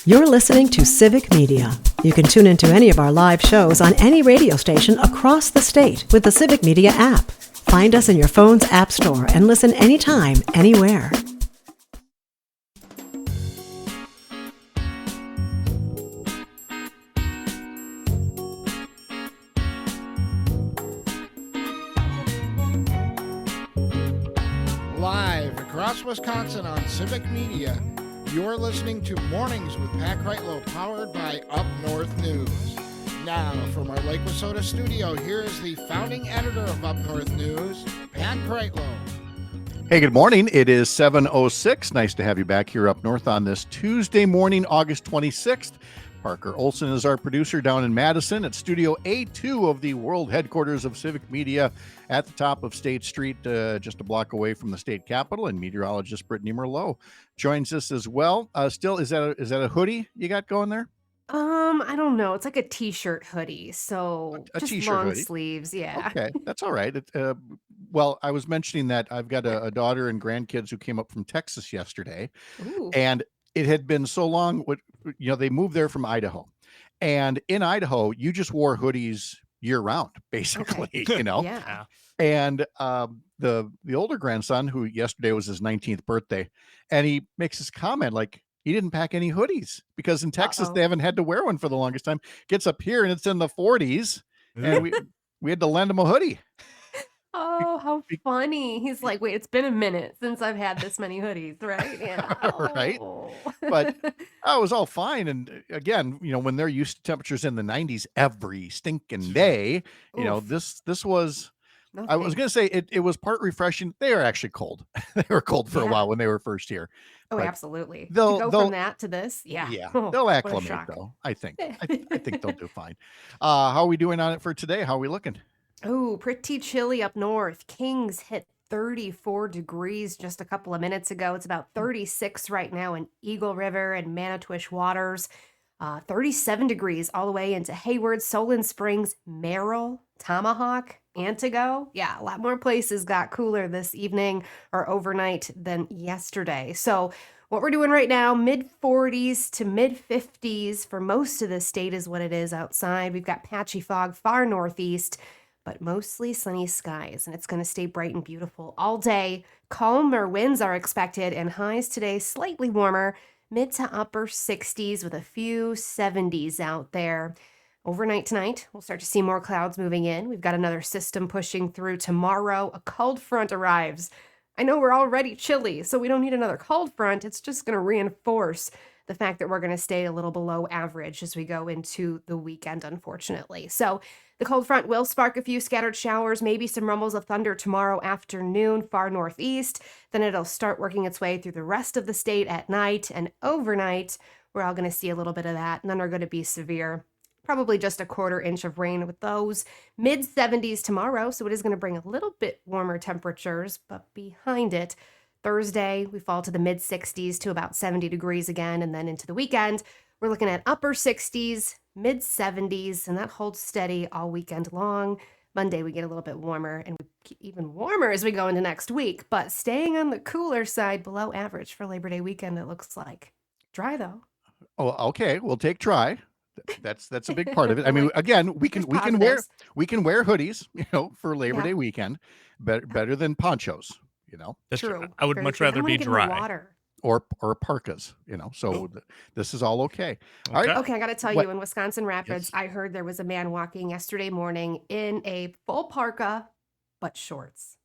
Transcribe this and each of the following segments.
You're listening to Civic Media. You can tune into any of our live shows on any radio station across the state with the Civic Media app. Find us in your phone's app store and listen anytime, anywhere. Live across Wisconsin on Civic Media, you're listening to Mornings with Pat Kreitlow, powered by Up North News. Now, from our Lake Wissota studio, here is the founding editor of Up North News, Pat Kreitlow. Hey, good morning. It is 7:06. Nice to have you back here up north on this Tuesday morning, August 26th. Parker Olson is our producer down in Madison at Studio A2 of the world headquarters of Civic Media at the top of State Street, just a block away from the state capitol. And meteorologist Brittany Merlot joins us as well. Still, is that a hoodie you got going there? I don't know. It's like a t-shirt hoodie, so A just t-shirt long hoodie. sleeves. Yeah. Okay, that's all right. Well, I was mentioning that I've got a daughter and grandkids who came up from Texas yesterday, Ooh. and it had been so long. They moved there from Idaho, and in Idaho, you just wore hoodies year round, basically. Okay. You know, Yeah. and the older grandson, who yesterday was his 19th birthday, and he makes this comment like he didn't pack any hoodies because in Texas Uh-oh. they haven't had to wear one for the longest time. Gets up here and it's in the 40s, and we had to lend him a hoodie. Oh, how funny. He's like, wait, it's been a minute since I've had this many hoodies, right? Yeah. Right? Oh. But I was all fine. And again, when they're used to temperatures in the 90s every stinking day, Oof. this was, No I was going to say it was part refreshing. They are actually cold. They were cold for a Yeah. while when they were first here. Oh, But absolutely. To they'll go they'll from that to this, yeah. yeah, Oh, they'll what a acclimate shock. though. I think. I think they'll do fine. How are we doing on it for today? How are we looking? Oh, pretty chilly up north. Kings hit 34 degrees just a couple of minutes ago. It's about 36 right now in Eagle River and Manitowish waters. 37 degrees all the way into Hayward, Solon Springs, Merrill, Tomahawk, Antigo. Yeah, a lot more places got cooler this evening or overnight than yesterday. So what we're doing right now, mid 40s to mid 50s for most of the state is what it is outside. We've got patchy fog far northeast, but mostly sunny skies, and it's going to stay bright and beautiful all day. Calmer winds are expected, and highs today slightly warmer, mid to upper 60s with a few 70s out there. Overnight tonight, we'll start to see more clouds moving in. We've got another system pushing through tomorrow. A cold front arrives. I know we're already chilly, so we don't need another cold front. It's just going to reinforce the fact that we're going to stay a little below average as we go into the weekend, unfortunately. So the cold front will spark a few scattered showers, maybe some rumbles of thunder tomorrow afternoon, far northeast. Then it'll start working its way through the rest of the state at night, and overnight, we're all going to see a little bit of that. None are going to be severe. Probably just a quarter inch of rain with those. Mid 70s tomorrow, so it is going to bring a little bit warmer temperatures, but behind it, Thursday, we fall to the mid 60s to about 70 degrees again, and then into the weekend, we're looking at upper 60s, mid 70s, and that holds steady all weekend long. Monday, we get a little bit warmer, and we get even warmer as we go into next week, but staying on the cooler side, below average for Labor Day weekend, it looks like. Dry, though. Oh, okay. We'll take dry. That's a big part of it. I mean, again, we can wear hoodies, for Labor Day weekend, better than ponchos, That's True. I would Very much true. I rather don't wanna be get in the dry. water. or parkas, So this is all okay. All right. Okay, I got to tell What- you, in Wisconsin Rapids, I heard there was a man walking yesterday morning in a full parka, but shorts.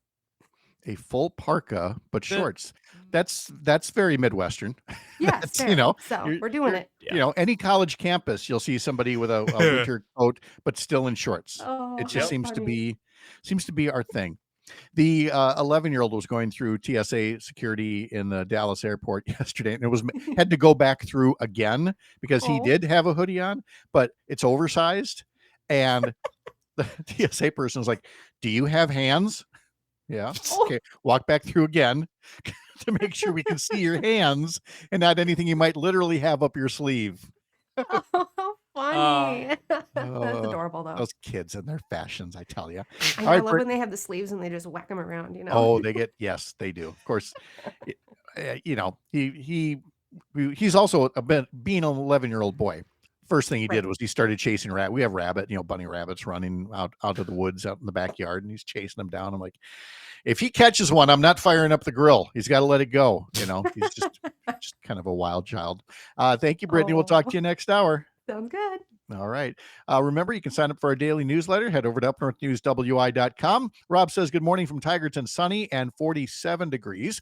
A full parka but The- shorts. That's very Midwestern. Yes, That's, fair. So you're- we're doing it. Any college campus, you'll see somebody with a winter coat but still in shorts. Oh, It just how seems to funny. be our thing. The 11-year-old was going through TSA security in the Dallas airport yesterday, and had to go back through again because he Oh. did have a hoodie on, but it's oversized. And the TSA person was like, "Do you have hands?" Yeah. Oh. Okay. Walk back through again to make sure we can see your hands and not anything you might literally have up your sleeve. Oh, how funny. That's Uh, adorable, though. Those kids and their fashions, I tell you. I All right, love Britt- when they have the sleeves and they just whack them around, Oh, yes, they do. Of course, he he's also being an 11-year-old boy. First thing he did Right. was he started chasing we have bunny rabbits running out of the woods out in the backyard, and he's chasing them down. I'm like, if he catches one, I'm not firing up the grill. He's got to let it go. He's just kind of a wild child. Thank you, Brittany. We'll talk Oh, to you next hour. sounds good. All right. Remember, you can sign up for our daily newsletter. Head over to upnorthnewswi.com. Rob says, good morning from Tigerton, sunny and 47 degrees.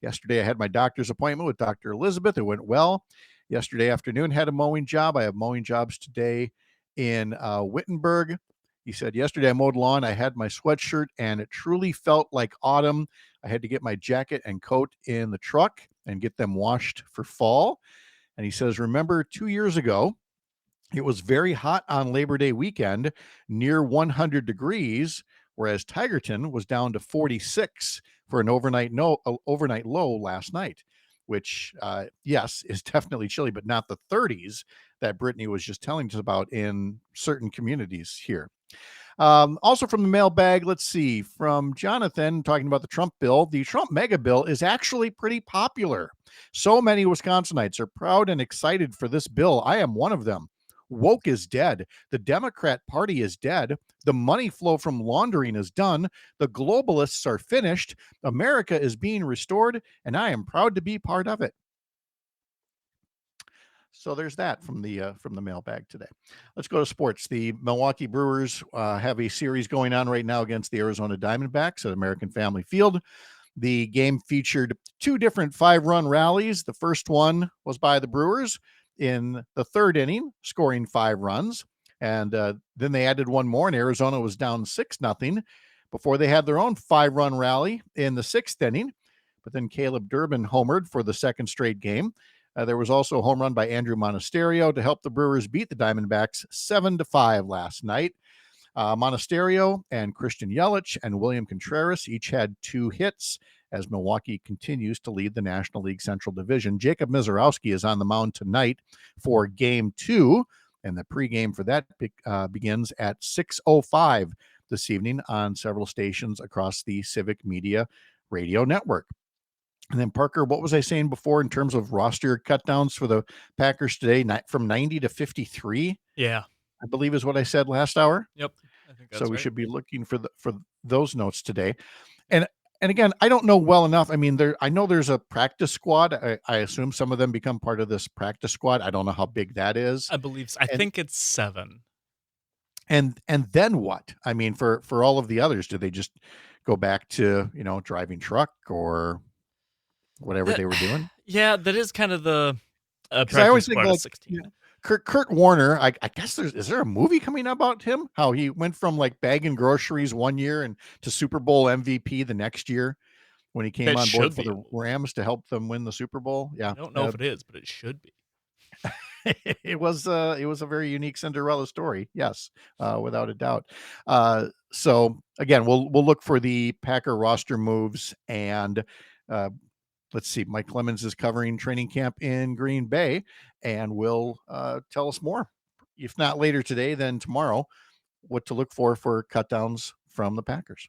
Yesterday, I had my doctor's appointment with Dr. Elizabeth. It went well. Yesterday afternoon, had a mowing job. I have mowing jobs today in Wittenberg. He said, yesterday I mowed lawn. I had my sweatshirt, and it truly felt like autumn. I had to get my jacket and coat in the truck and get them washed for fall. And he says, remember 2 years ago, it was very hot on Labor Day weekend, near 100 degrees, whereas Tigerton was down to 46 for an overnight low last night, which, yes, is definitely chilly, but not the 30s that Brittany was just telling us about in certain communities here. Also from the mailbag, let's see, from Jonathan talking about the Trump bill. The Trump mega bill is actually pretty popular. So many Wisconsinites are proud and excited for this bill. I am one of them. Woke is dead. The Democrat Party is dead. The money flow from laundering is done. The globalists are finished. America is being restored, and I am proud to be part of it. So there's that from the mailbag today. Let's go to sports. The Milwaukee Brewers have a series going on right now against the Arizona Diamondbacks at American Family Field. The game featured two different 5-run rallies. The first one was by the Brewers in the third inning, scoring 5 runs. And then they added one more, and Arizona was down 6-0 before they had their own 5-run rally in the 6th inning. But then Caleb Durbin homered for the second straight game. There was also a home run by Andrew Monasterio to help the Brewers beat the Diamondbacks 7-5 last night. Monasterio and Christian Yelich and William Contreras each had 2 hits as Milwaukee continues to lead the National League Central Division. Jacob Mizorowski is on the mound tonight for Game 2, and the pregame for that begins at 6:05 this evening on several stations across the Civic Media radio network. And then, Parker, what was I saying before in terms of roster cutdowns for the Packers today? From 90 to 53? Yeah. I believe is what I said last hour. Yep. I think that's so we right. should be looking for those notes today. And again, I don't know well enough. I mean, I know there's a practice squad. I assume some of them become part of this practice squad. I don't know how big that is. I believe so. I think it's 7. And then what? I mean, for all of the others, do they just go back to, driving truck or whatever they were doing? Yeah, that is kind of the because I always think squad of like 16. Kurt Warner. I guess is there a movie coming about him? How he went from like bagging groceries one year and to Super Bowl MVP the next year when he came That on should board for be the a movie. Rams to help them win the Super Bowl. Yeah, I don't know if it is, but it should be. it was a very unique Cinderella story. Yes, without a doubt. So again, we'll look for the Packer roster moves, and let's see. Mike Clemens is covering training camp in Green Bay, and will tell us more, if not later today, then tomorrow, what to look for cutdowns from the Packers.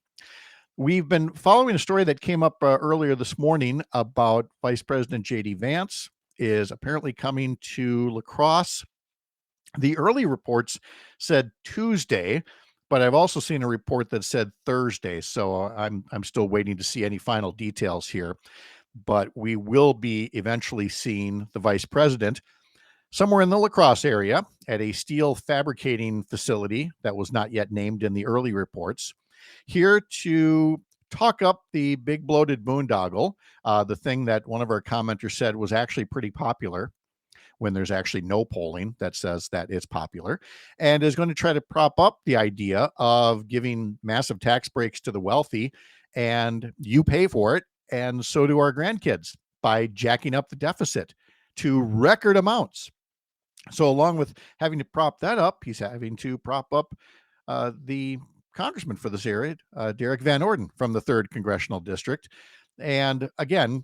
We've been following a story that came up earlier this morning about Vice President J.D. Vance is apparently coming to La Crosse. The early reports said Tuesday, but I've also seen a report that said Thursday. So I'm still waiting to see any final details here. But we will be eventually seeing the vice president somewhere in the La Crosse area at a steel fabricating facility that was not yet named in the early reports, here to talk up the big bloated boondoggle, the thing that one of our commenters said was actually pretty popular when there's actually no polling that says that it's popular, and is going to try to prop up the idea of giving massive tax breaks to the wealthy, and you pay for it, and so do our grandkids, by jacking up the deficit to record amounts. So along with having to prop that up, he's having to prop up the congressman for this area, Derek Van Orden from the 3rd Congressional District. And again,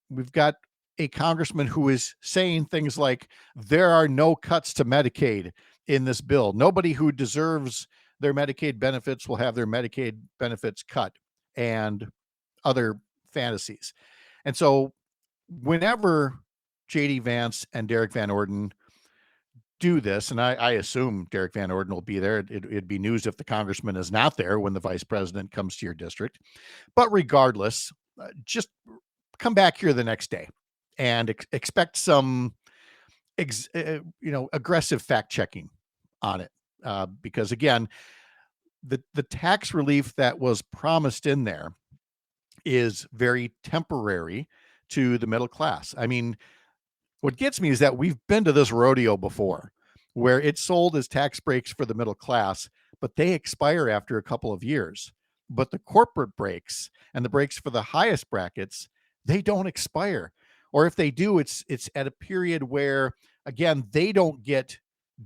we've got a congressman who is saying things like, there are no cuts to Medicaid in this bill. Nobody who deserves their Medicaid benefits will have their Medicaid benefits cut, and other fantasies. And so whenever J.D. Vance and Derek Van Orden do this, and I assume Derek Van Orden will be there. It'd be news if the congressman is not there when the vice president comes to your district. But regardless, just come back here the next day and expect some, aggressive fact checking on it, because again, the tax relief that was promised in there is very temporary to the middle class. I mean, what gets me is that we've been to this rodeo before where it's sold as tax breaks for the middle class, but they expire after a couple of years. But the corporate breaks and the breaks for the highest brackets, they don't expire. Or if they do, it's at a period where, again, they don't get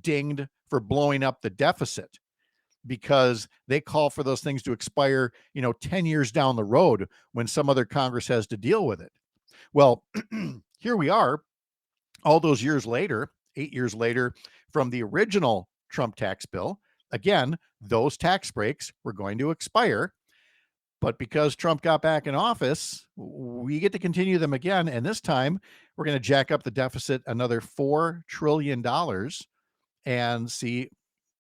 dinged for blowing up the deficit because they call for those things to expire, 10 years down the road when some other Congress has to deal with it. Well, here we are all those years later, 8 years later from the original Trump tax bill. Again, those tax breaks were going to expire, but because Trump got back in office, we get to continue them again. And this time we're going to jack up the deficit another $4 trillion and see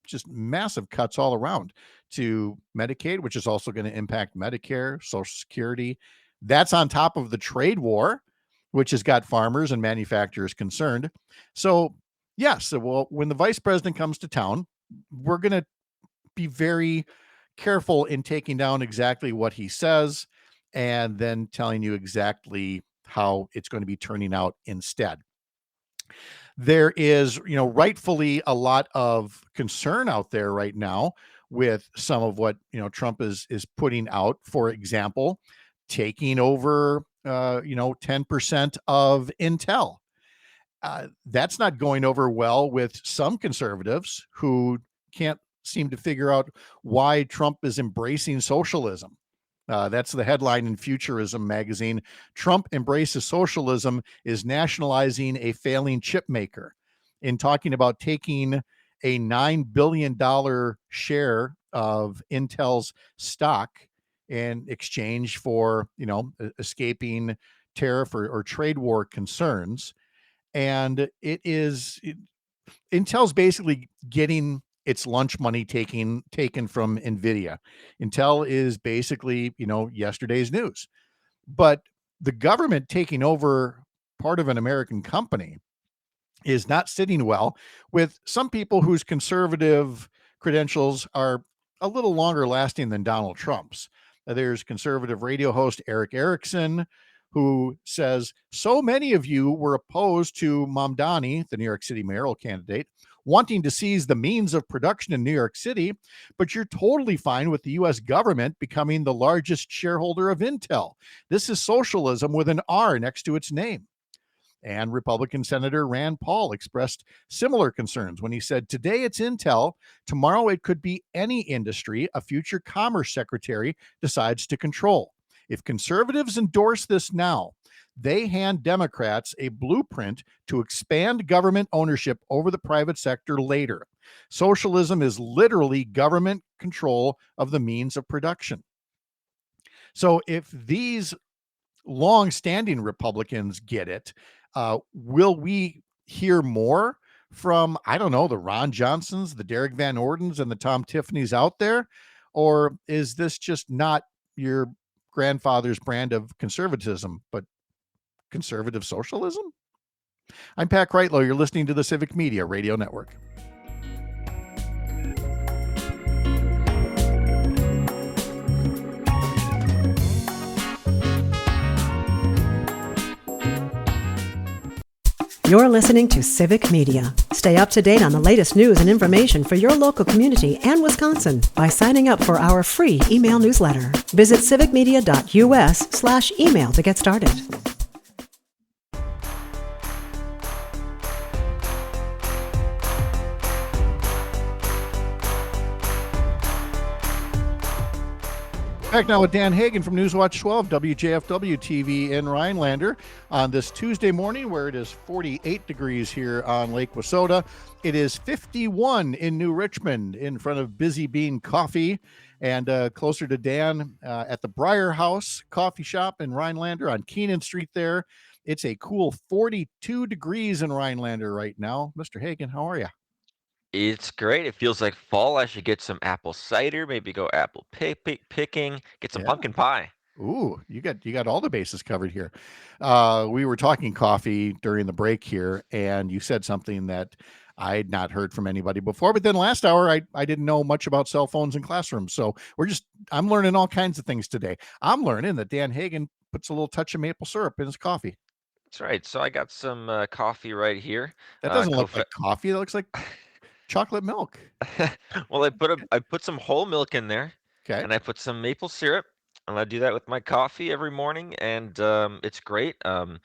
just massive cuts all around to Medicaid, which is also going to impact Medicare, Social Security. That's on top of the trade war, which has got farmers and manufacturers concerned. So, yes, well, when the vice president comes to town, we're going to be very careful in taking down exactly what he says and then telling you exactly how it's going to be turning out instead. There is, rightfully a lot of concern out there right now with some of what, Trump is putting out. For example, taking over 10% of Intel. That's not going over well with some conservatives who can't seem to figure out why Trump is embracing socialism. That's the headline in Futurism magazine. Trump embraces socialism, is nationalizing a failing chip maker. In talking about taking a $9 billion share of Intel's stock in exchange for, escaping tariff or trade war concerns. And Intel's basically getting its lunch money taken from Nvidia. Intel is basically, yesterday's news. But the government taking over part of an American company is not sitting well with some people whose conservative credentials are a little longer lasting than Donald Trump's. There's conservative radio host Eric Erickson, who says, so many of you were opposed to Mamdani, the New York City mayoral candidate, wanting to seize the means of production in New York City, but you're totally fine with the U.S. government becoming the largest shareholder of Intel. This is socialism with an R next to its name. And Republican Senator Rand Paul expressed similar concerns when he said, today it's Intel, tomorrow it could be any industry a future commerce secretary decides to control. If conservatives endorse this now, they hand Democrats a blueprint to expand government ownership over the private sector later. Socialism is literally government control of the means of production. So if these long-standing Republicans get it, will we hear more from, I don't know, the Ron Johnsons, the Derek Van Ordens, and the Tom Tiffany's out there? Or is this just not your grandfather's brand of conservatism, but conservative socialism? I'm Pat Kreitlow. You're listening to the Civic Media Radio Network. You're listening to Civic Media. Stay up to date on the latest news and information for your local community and Wisconsin by signing up for our free email newsletter. Visit civicmedia.us/email to get started. Back now with Dan Hagan from Newswatch 12, WJFW TV in Rhinelander on this Tuesday morning where it is 48 degrees here on Lake Wissota. It is 51 in New Richmond in front of Busy Bean Coffee, and closer to Dan at the Briar House Coffee Shop in Rhinelander on Keenan Street there. It's a cool 42 degrees in Rhinelander right now. Mr. Hagen, how are you? It's great. It feels like fall. I should get some apple cider, maybe go apple picking, get some Yeah. pumpkin pie. Ooh, you got all the bases covered here. We were talking coffee during the break here, and you said something that I'd not heard from anybody before. But then last hour, I didn't know much about cell phones in classrooms. So I'm learning all kinds of things today. I'm learning that Dan Hagen puts a little touch of maple syrup in his coffee. That's right. So I got some coffee right here. That doesn't look Cofa like coffee. That looks like chocolate milk. Well, I put some whole milk in there, Okay. and I put some maple syrup, and I do that with my coffee every morning, and it's great. And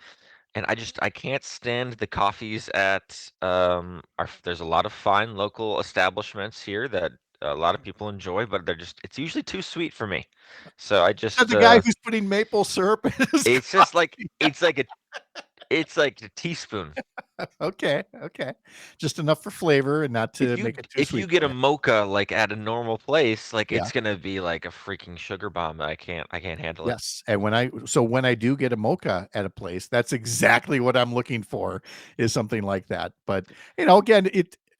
I can't stand the coffees at there's a lot of fine local establishments here that a lot of people enjoy, but it's usually too sweet for me. So I That's just the guy who's putting maple syrup in his it's just like coffee. it's like a teaspoon. Okay. Just enough for flavor and not to make it too If you sweet get for a you. mocha like at a normal place, like Yeah. it's gonna be like a freaking sugar bomb. I can't handle it. Yes. And when I do get a mocha at a place, that's exactly what I'm looking for, is something like that. But again,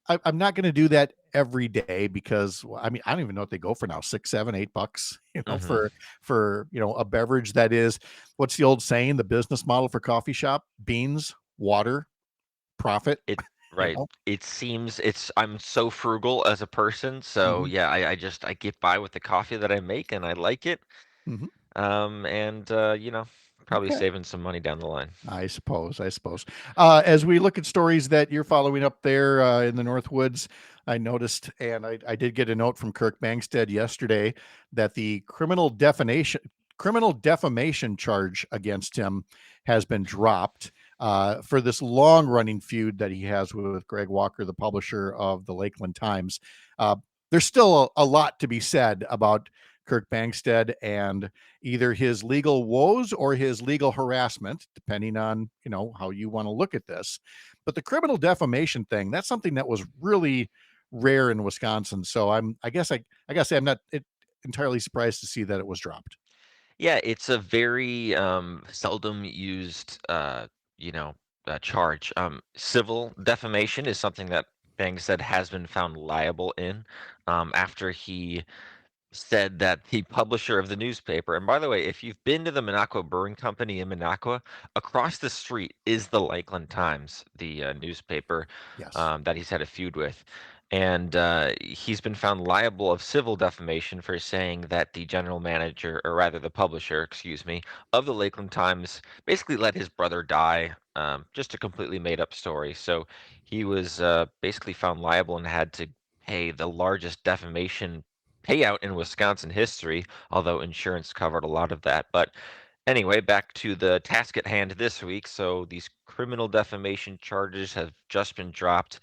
I'm not going to do that every day because I mean, I don't even know what they go for now, 6, 7, $8, Hmm. for a beverage that is, what's the old saying? The business model for coffee shop: beans, water, profit. It You right. know. It seems I'm so frugal as a person, so Mhm, yeah, I get by with the coffee that I make and I like it. mhm. And probably Okay. saving some money down the line. I suppose. As we look at stories that you're following up there in the Northwoods, I noticed, and I did get a note from Kirk Bangstead yesterday that the criminal defamation charge against him has been dropped for this long running feud that he has with Greg Walker, the publisher of the Lakeland Times. Uh, there's still a lot to be said about Kirk Bangstead and either his legal woes or his legal harassment, depending on, how you want to look at this. But the criminal defamation thing, that's something that was really rare in Wisconsin. So I guess I gotta say I'm not entirely surprised to see that it was dropped. Yeah, it's a very seldom used charge. Civil defamation is something that Bang said has been found liable in after he said that the publisher of the newspaper, and by the way, if you've been to the Minocqua Brewing Company in Minocqua, across the street is the Lakeland Times, the newspaper Yes. that he's had a feud with. And he's been found liable of civil defamation for saying that the general manager, or rather the publisher, excuse me, of the Lakeland Times basically let his brother die. Just a completely made up story. So he was basically found liable and had to pay the largest defamation payout in Wisconsin history, although insurance covered a lot of that. But anyway, back to the task at hand this week. So these criminal defamation charges have just been dropped.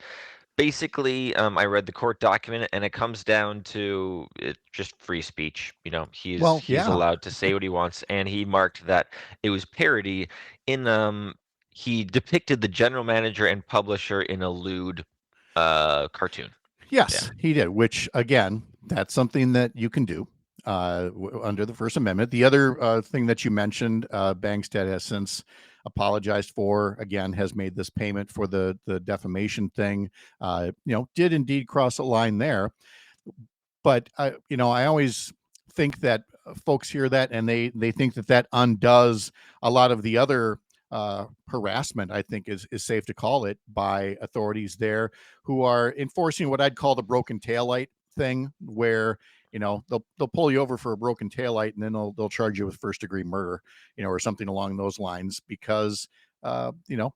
Basically, I read the court document, and it comes down to just free speech. Well, He's yeah. allowed to say what he wants, and he marked that it was parody. In He depicted the general manager and publisher in a lewd cartoon. Yeah. Yes, he did, which again, that's something that you can do under the First Amendment. The other thing that you mentioned, Bangstead has since apologized for, again, has made this payment for the defamation thing, did indeed cross a line there. But I always think that folks hear that and they think that undoes a lot of the other harassment, I think is safe to call it, by authorities there who are enforcing what I'd call the broken taillight thing, where they'll pull you over for a broken taillight and then they'll charge you with first degree murder, or something along those lines, because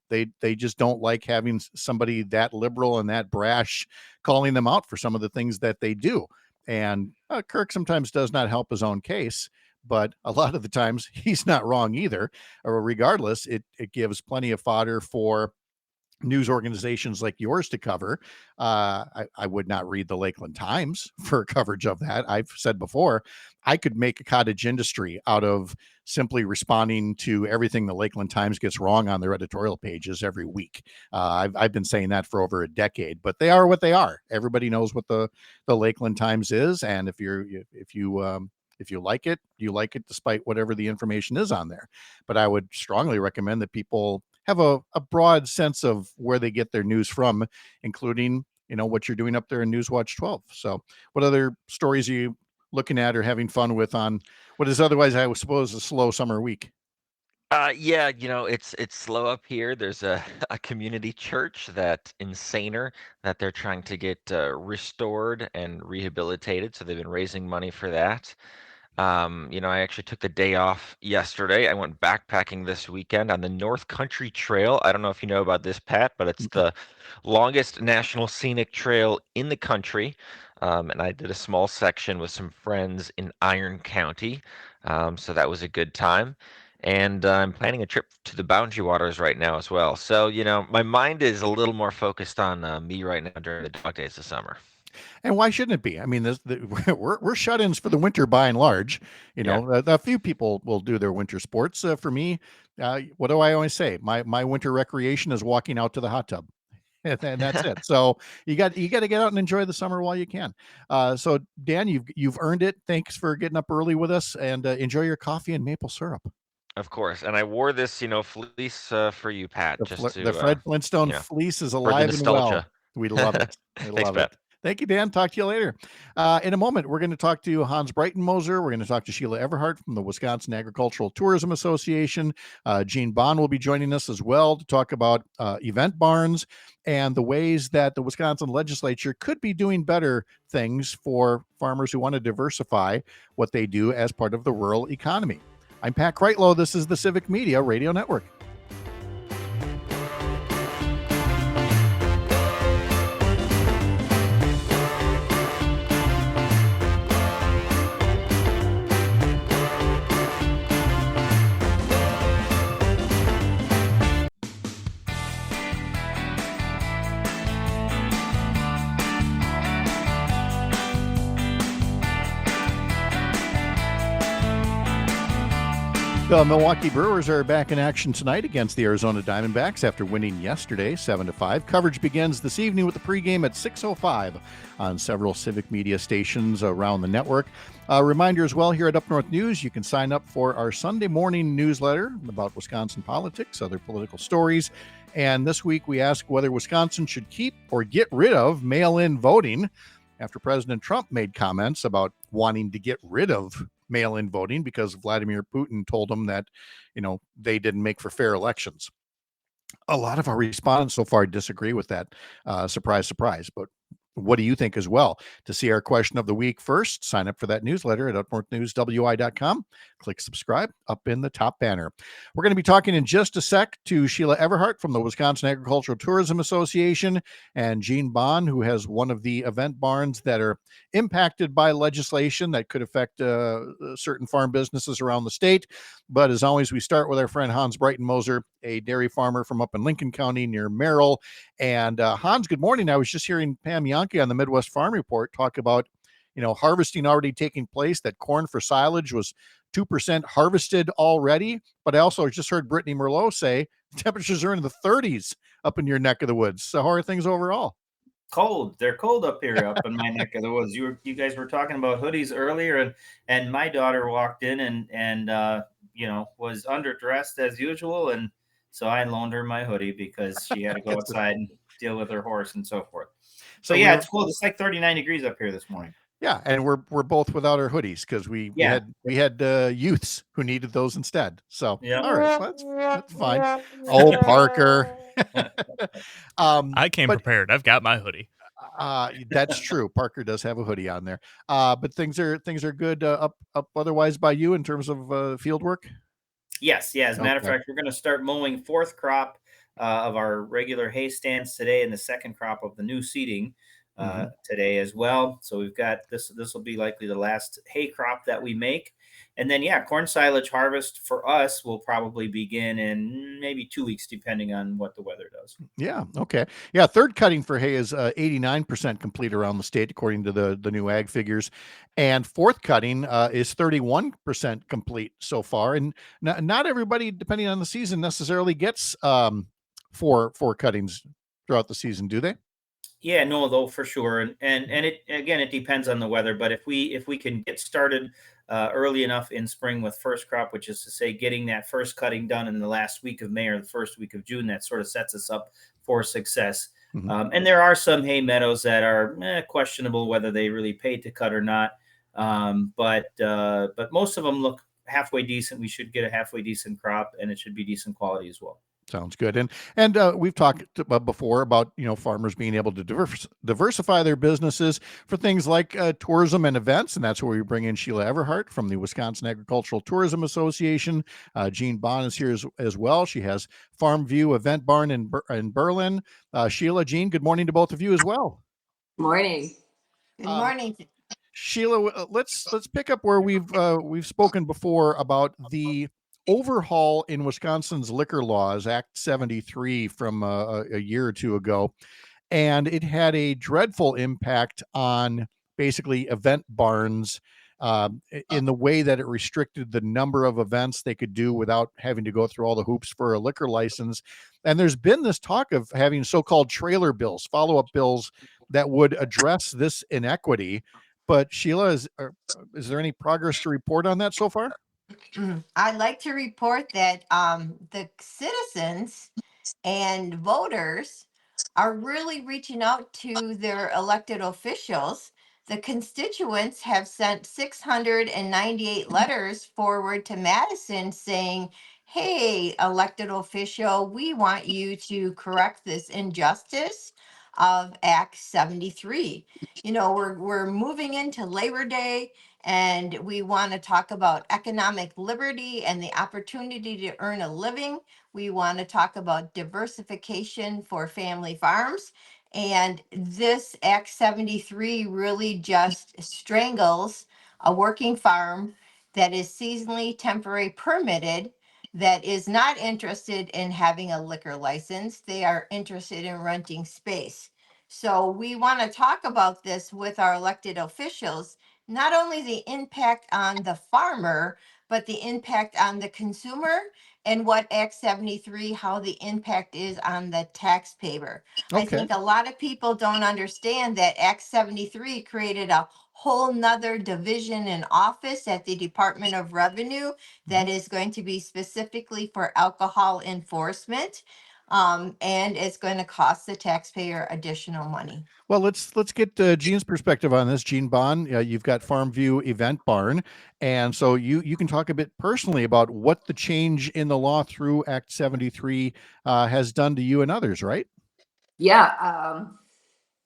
they just don't like having somebody that liberal and that brash calling them out for some of the things that they do. And Kirk sometimes does not help his own case, but a lot of the times he's not wrong either. Or regardless, it gives plenty of fodder for news organizations like yours to cover. I would not read the Lakeland Times for coverage of that. I've said before, I could make a cottage industry out of simply responding to everything the Lakeland Times gets wrong on their editorial pages every week. I've been saying that for over a decade, but they are what they are. Everybody knows what the Lakeland Times is, and if you If you like it, you like it despite whatever the information is on there. But I would strongly recommend that people have a broad sense of where they get their news from, including, what you're doing up there in Newswatch 12. So what other stories are you looking at or having fun with on what is otherwise, I would suppose, a slow summer week? Yeah, it's slow up here. There's a a community church that Insaner that they're trying to get restored and rehabilitated. So they've been raising money for that. I actually took the day off yesterday. I went backpacking this weekend on the North Country Trail. I don't know if you know about this, Pat, but it's the longest national scenic trail in the country. And I did a small section with some friends in Iron County. So that was a good time. And I'm planning a trip to the Boundary Waters right now as well. So, my mind is a little more focused on me right now during the dog days of summer. And why shouldn't it be? I mean, we're shut-ins for the winter by and large. Yeah. A few people will do their winter sports. For me, what do I always say? My winter recreation is walking out to the hot tub, and that's it. So you got to get out and enjoy the summer while you can. So Dan, you've earned it. Thanks for getting up early with us, and enjoy your coffee and maple syrup. Of course. And I wore this, fleece for you, Pat, just The to, Fred Flintstone yeah, fleece is for the alive and well. nostalgia. We love it. We Thanks, love it. Pat. Thank you, Dan. Talk to you later. In a moment, we're going to talk to Hans Breitenmoser. We're going to talk to Sheila Everhart from the Wisconsin Agricultural Tourism Association. Jean Bahn will be joining us as well to talk about event barns and the ways that the Wisconsin legislature could be doing better things for farmers who want to diversify what they do as part of the rural economy. I'm Pat Kreitlow. This is the Civic Media Radio Network. The Milwaukee Brewers are back in action tonight against the Arizona Diamondbacks after winning yesterday 7-5. Coverage begins this evening with the pregame at 6:05 on several Civic Media stations around the network. A reminder as well, here at Up North News, you can sign up for our Sunday morning newsletter about Wisconsin politics, other political stories. And this week we ask whether Wisconsin should keep or get rid of mail-in voting after President Trump made comments about wanting to get rid of mail-in voting because Vladimir Putin told them that, they didn't make for fair elections. A lot of our respondents so far disagree with that. Surprise, surprise. But what do you think as well? To see our question of the week first, sign up for that newsletter at upnorthnewswi.com. Click subscribe up in the top banner. We're going to be talking in just a sec to Sheila Everhart from the Wisconsin Agricultural Tourism Association and Jean Bahn, who has one of the event barns that are impacted by legislation that could affect certain farm businesses around the state. But as always, we start with our friend Hans Breitenmoser, a dairy farmer from up in Lincoln County near Merrill. And Hans, good morning. I was just hearing Pam Yankee on the Midwest Farm Report talk about, harvesting already taking place, that corn for silage was 2% harvested already. But I also just heard Brittany Merlot say temperatures are in the 30s up in your neck of the woods. So how are things overall? Cold. They're cold up here, up in my neck of the woods. You guys were talking about hoodies earlier, and my daughter walked in and was underdressed as usual, and so I loaned her my hoodie because she had to go outside and deal with her horse and so forth. So yeah, it's cold. It's like 39 degrees up here this morning. Yeah, and we're both without our hoodies because we had youths who needed those instead. So yeah, all right, that's fine. Oh, Parker. I came prepared. I've got my hoodie. That's true. Parker does have a hoodie on there. But things are good up otherwise by you in terms of field work. Yes. As a matter of fact, we're going to start mowing fourth crop of our regular hay stands today, and the second crop of the new seeding today as well. So we've got this will be likely the last hay crop that we make. And then, corn silage harvest for us will probably begin in maybe 2 weeks, depending on what the weather does. Yeah. Okay. Yeah. Third cutting for hay is 89% complete around the state, according to the new ag figures. And fourth cutting is 31% complete so far. And not everybody, depending on the season, necessarily gets four cuttings throughout the season, do they? Yeah, no, though for sure, and it again it depends on the weather. But if we can get started early enough in spring with first crop, which is to say getting that first cutting done in the last week of May or the first week of June, that sort of sets us up for success. And there are some hay meadows that are questionable whether they really paid to cut or not. But most of them look halfway decent. We should get a halfway decent crop, and it should be decent quality as well. Sounds good. And we've talked before about, farmers being able to diversify their businesses for things like tourism and events. And that's where we bring in Sheila Everhart from the Wisconsin Agricultural Tourism Association. Jean Bahn is here as well. She has Farmview Event Barn in Berlin. Sheila, Jean, good morning to both of you as well. Morning. Good morning. Sheila, let's pick up where we've spoken before about the overhaul in Wisconsin's liquor laws, Act 73 from a year or two ago. And it had a dreadful impact on basically event barns in the way that it restricted the number of events they could do without having to go through all the hoops for a liquor license. And there's been this talk of having so-called trailer bills, follow-up bills that would address this inequity. But Sheila, is there any progress to report on that so far? I'd like to report that the citizens and voters are really reaching out to their elected officials. The constituents have sent 698 letters forward to Madison saying, hey, elected official, we want you to correct this injustice of Act 73. We're moving into Labor Day, and we want to talk about economic liberty and the opportunity to earn a living. We want to talk about diversification for family farms. And this Act 73 really just strangles a working farm that is seasonally temporary permitted, that is not interested in having a liquor license. They are interested in renting space. So we want to talk about this with our elected officials, not only the impact on the farmer, but the impact on the consumer, and what Act 73, how the impact is on the taxpayer. Okay. I think a lot of people don't understand that Act 73 created a whole nother division in office at the Department of Revenue that is going to be specifically for alcohol enforcement. And it's going to cost the taxpayer additional money. Well, let's get Jean's perspective on this. Jean Bahn, you've got Farmview Event Barn, and so you can talk a bit personally about what the change in the law through Act 73 has done to you and others, right? Yeah,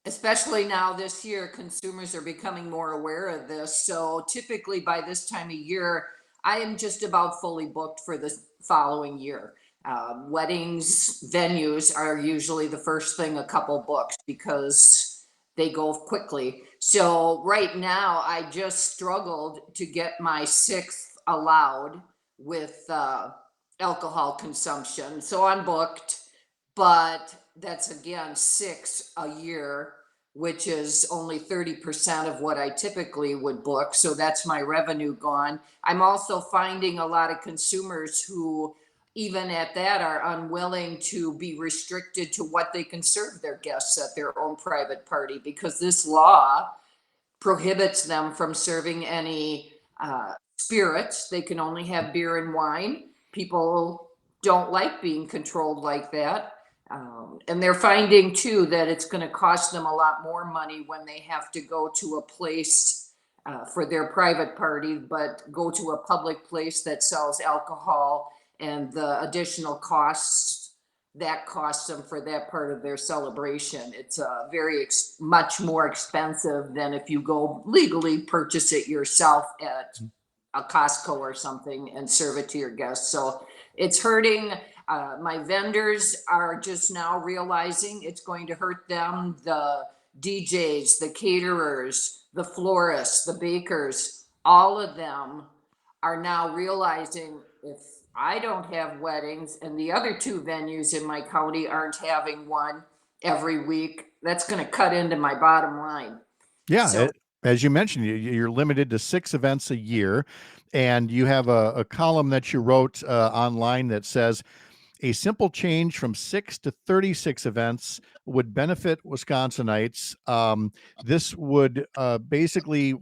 especially now this year, consumers are becoming more aware of this. So typically by this time of year, I am just about fully booked for the following year. Weddings, venues are usually the first thing a couple books because they go quickly. So right now, I just struggled to get my 6th allowed with alcohol consumption. So I'm booked, but that's again 6 a year, which is only 30% of what I typically would book. So that's my revenue gone. I'm also finding a lot of consumers who, even at that, are unwilling to be restricted to what they can serve their guests at their own private party, because this law prohibits them from serving any spirits. They can only have beer and wine. People don't like being controlled like that. And they're finding too that it's going to cost them a lot more money when they have to go to a place for their private party, but go to a public place that sells alcohol, and the additional costs that costs them for that part of their celebration. It's much more expensive than if you go legally purchase it yourself at a Costco or something and serve it to your guests. So it's hurting. My vendors are just now realizing it's going to hurt them. The DJs, the caterers, the florists, the bakers, all of them are now realizing, if I don't have weddings and the other 2 venues in my county aren't having one every week, that's going to cut into my bottom line. Yeah. So, as you mentioned, you're limited to 6 events a year, and you have a column that you wrote online that says, a simple change from 6 to 36 events would benefit Wisconsinites. This would basically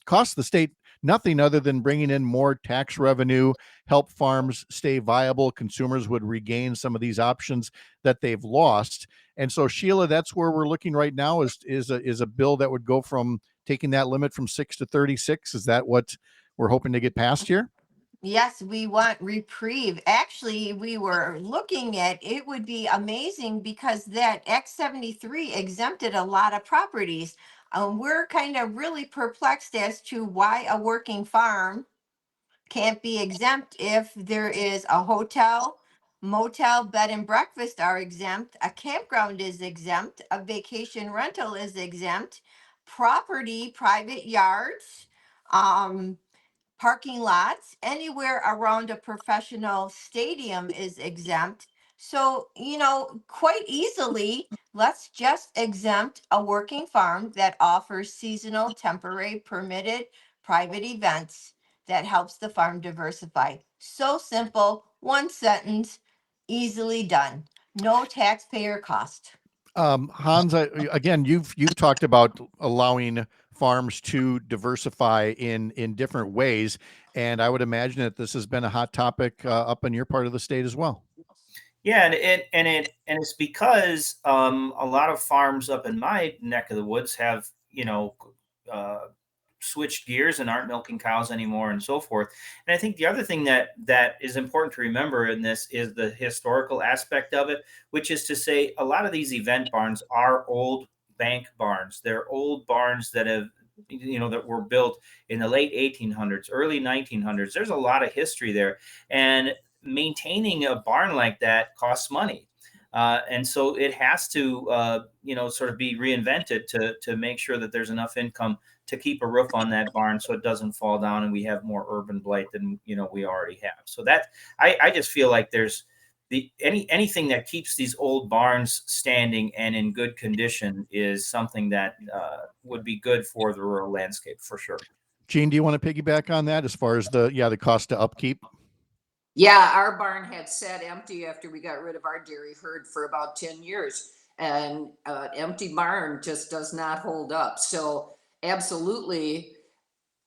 cost the state nothing other than bringing in more tax revenue, help farms stay viable. Consumers would regain some of these options that they've lost. And so, Sheila, that's where we're looking right now is a bill that would go from taking that limit from 6 to 36. Is that what we're hoping to get passed here? Yes, we want reprieve. Actually, we were looking at it would be amazing because that X73 exempted a lot of properties. We're kind of really perplexed as to why a working farm can't be exempt if there is a hotel, motel, bed and breakfast are exempt, a campground is exempt, a vacation rental is exempt, property, private yards, parking lots, anywhere around a professional stadium is exempt. So, quite easily, let's just exempt a working farm that offers seasonal, temporary, permitted private events that helps the farm diversify. So simple, one sentence, easily done. No taxpayer cost. Hans, again, you've talked about allowing farms to diversify in different ways, and I would imagine that this has been a hot topic up in your part of the state as well. Yeah, and it's because a lot of farms up in my neck of the woods have switched gears and aren't milking cows anymore and so forth. And I think the other thing that is important to remember in this is the historical aspect of it, which is to say a lot of these event barns are old bank barns. They're old barns that have that were built in the late 1800s, early 1900s. There's a lot of history there, and maintaining a barn like that costs money. And so it has to, sort of be reinvented to make sure that there's enough income to keep a roof on that barn so it doesn't fall down and we have more urban blight than we already have. So that I just feel like there's anything that keeps these old barns standing and in good condition is something that would be good for the rural landscape for sure. Jean, do you want to piggyback on that as far as the cost to upkeep? Yeah, our barn had sat empty after we got rid of our dairy herd for about 10 years. And an empty barn just does not hold up. So absolutely,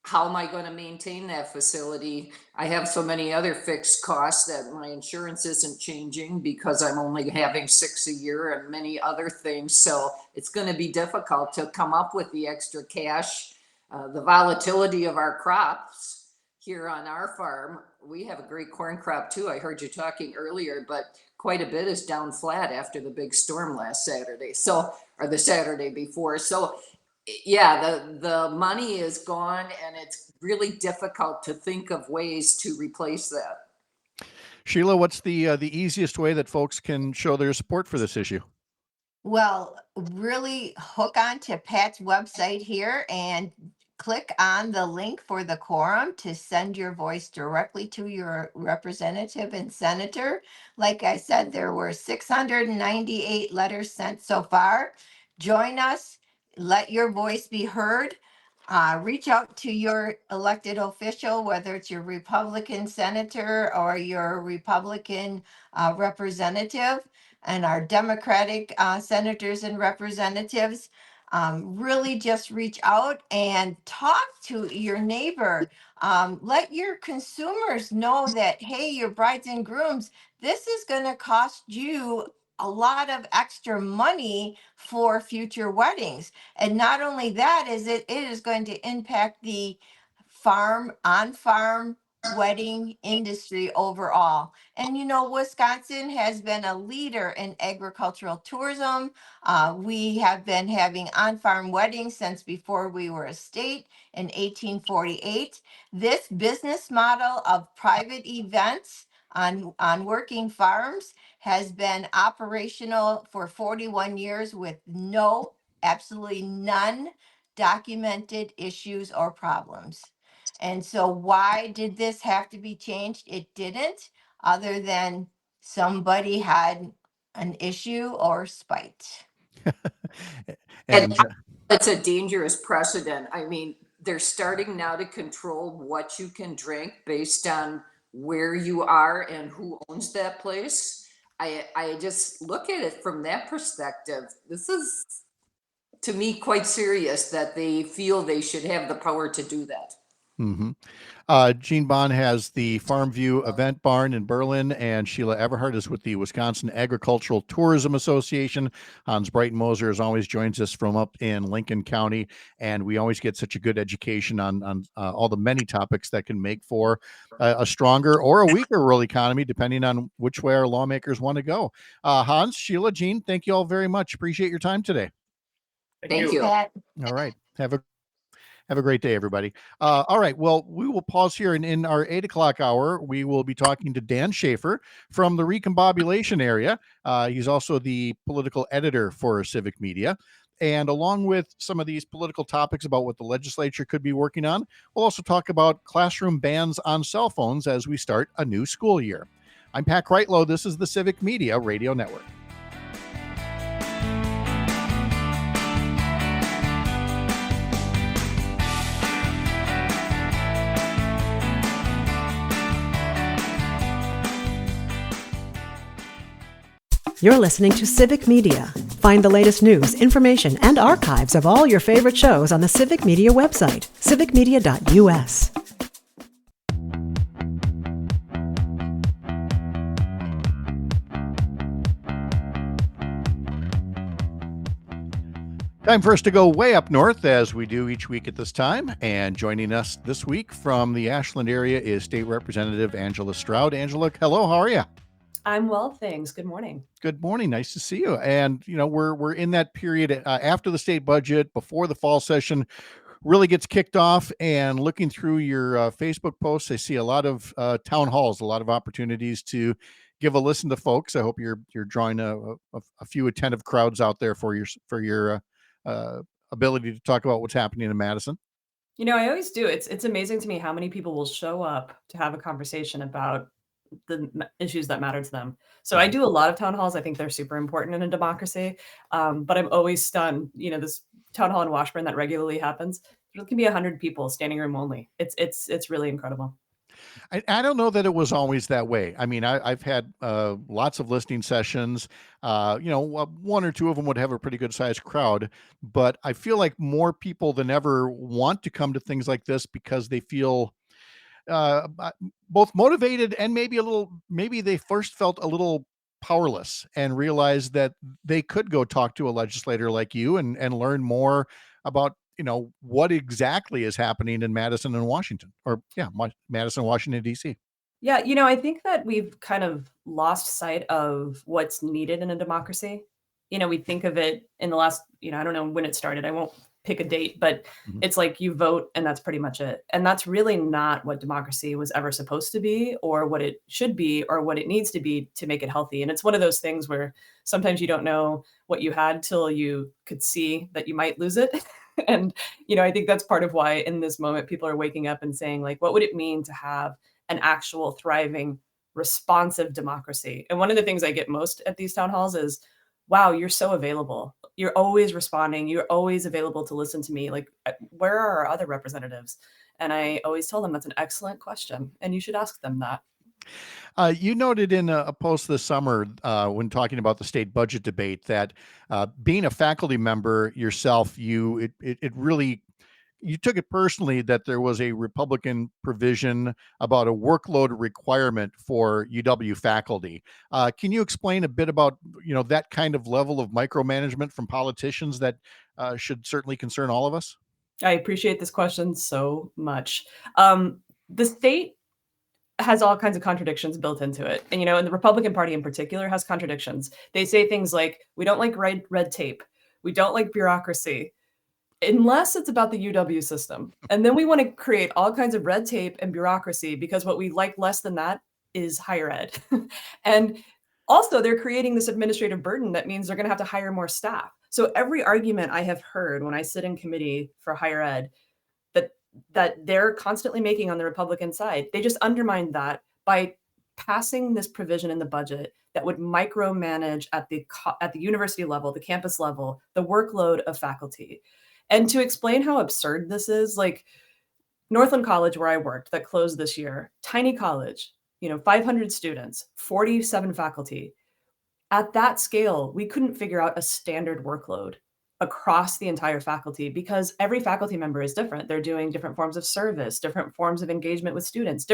how am I going to maintain that facility? I have so many other fixed costs that my insurance isn't changing because I'm only having 6 a year and many other things. So it's going to be difficult to come up with the extra cash. The volatility of our crops here on our farm, we have a great corn crop too. I heard you talking earlier, but quite a bit is down flat after the big storm last Saturday. Or the Saturday before. So yeah, the money is gone and it's really difficult to think of ways to replace that. Sheila, what's the easiest way that folks can show their support for this issue? Well, really hook on to Pat's website here and click on the link for the quorum to send your voice directly to your representative and senator. Like I said, there were 698 letters sent so far. Join us, let your voice be heard. Reach out to your elected official, whether it's your Republican senator or your Republican representative, and our Democratic senators and representatives. Really just reach out and talk to your neighbor. Let your consumers know that, hey, your brides and grooms, this is going to cost you a lot of extra money for future weddings. And not only that, it is going to impact the on-farm wedding industry overall. And Wisconsin has been a leader in agricultural tourism. We have been having on-farm weddings since before we were a state in 1848. This business model of private events on working farms has been operational for 41 years with absolutely none documented issues or problems. And so why did this have to be changed? It didn't, other than somebody had an issue or spite. And it's a dangerous precedent. I mean, they're starting now to control what you can drink based on where you are and who owns that place. I just look at it from that perspective. This is, to me, quite serious that they feel they should have the power to do that. Mm-hmm. Jean Bahn has the Farmview Event Barn in Berlin, and Sheila Everhart is with the Wisconsin Agricultural Tourism Association. Hans Breitenmoser, as always, joins us from up in Lincoln County, and we always get such a good education on all the many topics that can make for a stronger or a weaker rural economy, depending on which way our lawmakers want to go. Hans, Sheila, Jean, thank you all very much. Appreciate your time today. Thank you. Pat. All right. Have a great day, everybody. All right. Well, we will pause here, and in our 8 o'clock hour, we will be talking to Dan Schaefer from the recombobulation area. He's also the political editor for Civic Media. And along with some of these political topics about what the legislature could be working on, we'll also talk about classroom bans on cell phones as we start a new school year. I'm Pat Kreitlow. This is the Civic Media Radio Network. You're listening to Civic Media. Find the latest news, information, and archives of all your favorite shows on the Civic Media website, civicmedia.us. Time for us to go way up north, as we do each week at this time. And joining us this week from the Ashland area is State Representative Angela Stroud. Angela, hello, how are you? I'm well, thanks. Good morning. Good morning. Nice to see you. And, you know, we're in that period after the state budget, before the fall session really gets kicked off. And looking through your Facebook posts, I see a lot of town halls, a lot of opportunities to give a listen to folks. I hope you're drawing a few attentive crowds out there for your ability to talk about what's happening in Madison. You know, I always do. It's amazing to me how many people will show up to have a conversation about the issues that matter to them. So I do a lot of town halls. I think they're super important in a democracy. But I'm always stunned. You know, this town hall in Washburn that regularly happens, there can be 100 people, standing room only. It's really incredible. I don't know that it was always that way. I mean, I've had lots of listening sessions. One or two of them would have a pretty good sized crowd, but I feel like more people than ever want to come to things like this because they feel both motivated and maybe they first felt a little powerless and realized that they could go talk to a legislator like you and learn more about, you know, what exactly is happening in Madison and Washington, Madison, Washington, D.C. Yeah, you know, I think that we've kind of lost sight of what's needed in a democracy. You know, we think of it in the last, I don't know when it started. I won't pick a date, but it's like you vote and that's pretty much it. And that's really not what democracy was ever supposed to be, or what it should be, or what it needs to be to make it healthy. And it's one of those things where sometimes you don't know what you had till you could see that you might lose it. And, I think that's part of why in this moment, people are waking up and saying, like, what would it mean to have an actual thriving, responsive democracy? And one of the things I get most at these town halls is, wow, you're so available. You're always responding. You're always available to listen to me. Like, where are our other representatives? And I always tell them that's an excellent question, and you should ask them that. You noted in a post this summer when talking about the state budget debate that being a faculty member yourself, you took it personally that there was a Republican provision about a workload requirement for UW faculty. Can you explain a bit about, that kind of level of micromanagement from politicians that should certainly concern all of us? I appreciate this question so much. The state has all kinds of contradictions built into it. And, and the Republican Party in particular has contradictions. They say things like, we don't like red tape. We don't like bureaucracy, unless it's about the UW system. And then we want to create all kinds of red tape and bureaucracy because what we like less than that is higher ed. And also they're creating this administrative burden that means they're going to have to hire more staff. So every argument I have heard when I sit in committee for higher ed that they're constantly making on the Republican side, they just undermine that by passing this provision in the budget that would micromanage at the university level, the campus level, the workload of faculty. And to explain how absurd this is, like Northland College, where I worked, that closed this year, tiny college, 500 students, 47 faculty. At that scale, we couldn't figure out a standard workload across the entire faculty because every faculty member is different. They're doing different forms of service, different forms of engagement with students,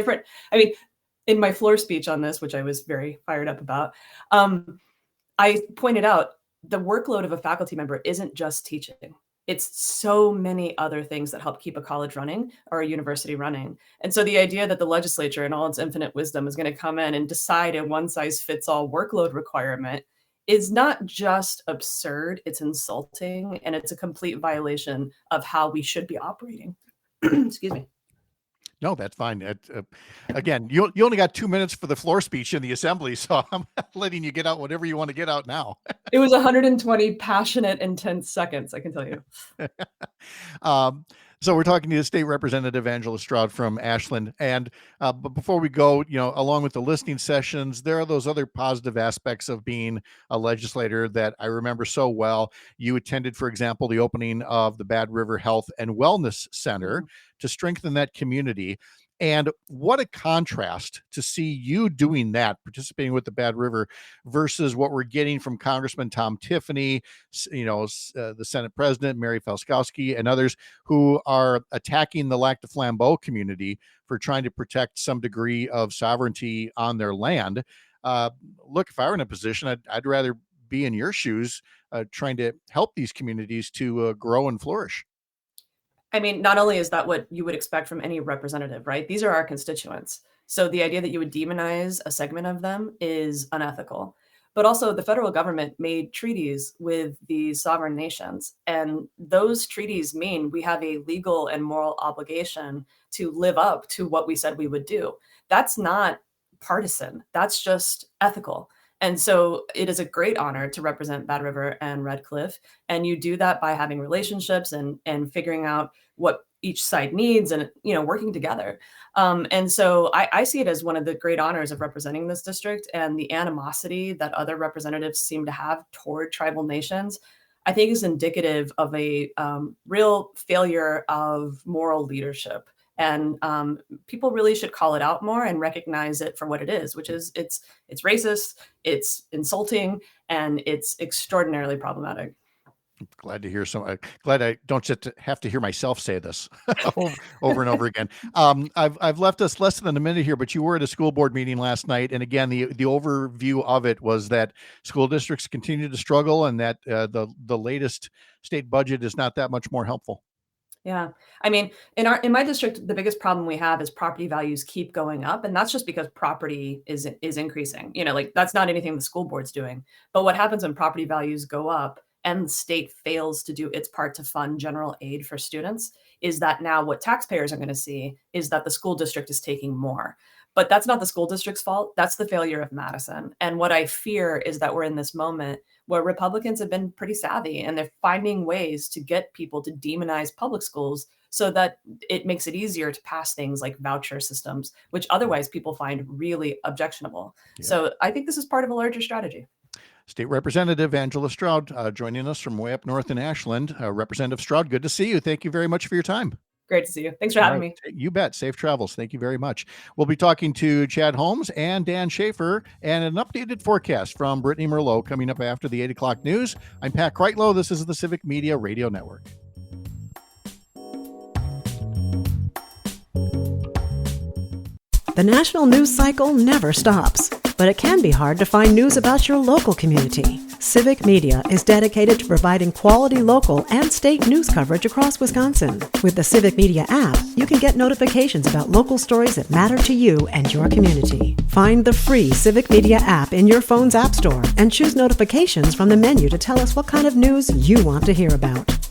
in my floor speech on this, which I was very fired up about, I pointed out the workload of a faculty member isn't just teaching. It's so many other things that help keep a college running or a university running. And so the idea that the legislature in all its infinite wisdom is going to come in and decide a one-size-fits-all workload requirement is not just absurd, it's insulting, and it's a complete violation of how we should be operating. Excuse me. No, that's fine. Again, you only got 2 minutes for the floor speech in the assembly, so I'm letting you get out whatever you want to get out now. It was 120 passionate, intense seconds, I can tell you. So we're talking to the State Representative Angela Stroud from Ashland. And but before we go, along with the listening sessions, there are those other positive aspects of being a legislator that I remember so well. You attended, for example, the opening of the Bad River Health and Wellness Center to strengthen that community. And what a contrast to see you doing that, participating with the Bad River, versus what we're getting from Congressman Tom Tiffany, the Senate President, Mary Felskowski, and others who are attacking the Lac du Flambeau community for trying to protect some degree of sovereignty on their land. Look, if I were in a position, I'd rather be in your shoes, trying to help these communities to grow and flourish. Not only is that what you would expect from any representative, right? These are our constituents. So the idea that you would demonize a segment of them is unethical. But also the federal government made treaties with these sovereign nations. And those treaties mean we have a legal and moral obligation to live up to what we said we would do. That's not partisan. That's just ethical. And so it is a great honor to represent Bad River and Red Cliff. And you do that by having relationships and figuring out what each side needs and, working together. And so I see it as one of the great honors of representing this district, and the animosity that other representatives seem to have toward tribal nations, I think is indicative of a real failure of moral leadership. And people really should call it out more and recognize it for what it is, which is it's racist, it's insulting, and it's extraordinarily problematic. Glad to hear glad I don't just have to hear myself say this over and over again. I've left us less than a minute here, but you were at a school board meeting last night. And again, the overview of it was that school districts continue to struggle and that the latest state budget is not that much more helpful. Yeah. In my district, the biggest problem we have is property values keep going up. And that's just because property is increasing. That's not anything the school board's doing. But what happens when property values go up and the state fails to do its part to fund general aid for students is that now what taxpayers are going to see is that the school district is taking more. But that's not the school district's fault. That's the failure of Madison. And what I fear is that we're in this moment where Republicans have been pretty savvy and they're finding ways to get people to demonize public schools so that it makes it easier to pass things like voucher systems, which otherwise people find really objectionable. Yeah. So I think this is part of a larger strategy. State Representative Angela Stroud joining us from way up north in Ashland. Representative Stroud, good to see you. Thank you very much for your time. Great to see you. Thanks for having me. You bet. Safe travels. Thank you very much. We'll be talking to Chad Holmes and Dan Schaefer and an updated forecast from Brittany Merlot coming up after the 8 o'clock news. I'm Pat Kreitlow. This is the Civic Media Radio Network. The national news cycle never stops, but it can be hard to find news about your local community. Civic Media is dedicated to providing quality local and state news coverage across Wisconsin. With the Civic Media app, you can get notifications about local stories that matter to you and your community. Find the free Civic Media app in your phone's app store and choose notifications from the menu to tell us what kind of news you want to hear about.